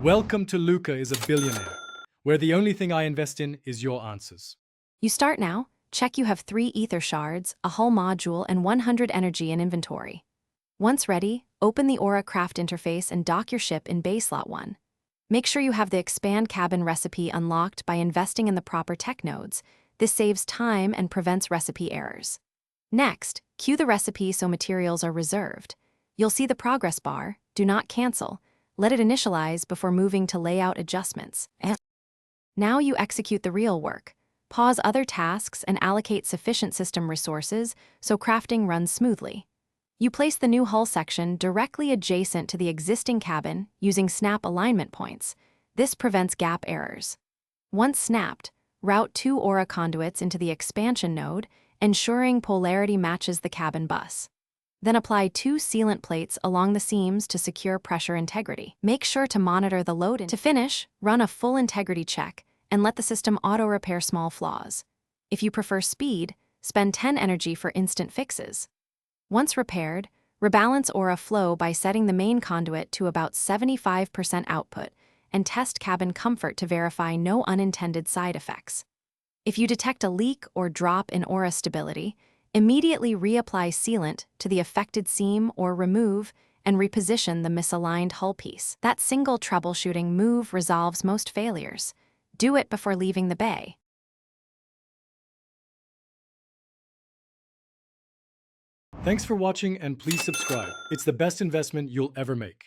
Welcome to Luca is a billionaire, where the only thing I invest in is your answers. You start now, check you have 3 ether shards, a hull module, and 100 energy in inventory. Once ready, open the Aura Craft interface and dock your ship in Bay Slot 1. Make sure you have the Expand Cabin recipe unlocked by investing in the proper tech nodes. This saves time and prevents recipe errors. Next, queue the recipe so materials are reserved. You'll see the progress bar, do not cancel. Let it initialize before moving to layout adjustments. Now you execute the real work. Pause other tasks and allocate sufficient system resources so crafting runs smoothly. You place the new hull section directly adjacent to the existing cabin using snap alignment points. This prevents gap errors. Once snapped, route 2 Aura conduits into the expansion node, ensuring polarity matches the cabin bus. Then apply 2 sealant plates along the seams to secure pressure integrity. Make sure to monitor the load. To finish, run a full integrity check and let the system auto-repair small flaws. If you prefer speed, spend 10 energy for instant fixes. Once repaired, rebalance Aura flow by setting the main conduit to about 75% output and test cabin comfort to verify no unintended side effects. If you detect a leak or drop in Aura stability, immediately reapply sealant to the affected seam or remove and reposition the misaligned hull piece. That single troubleshooting move resolves most failures. Do it before leaving the bay. Thanks for watching and please subscribe. It's the best investment you'll ever make.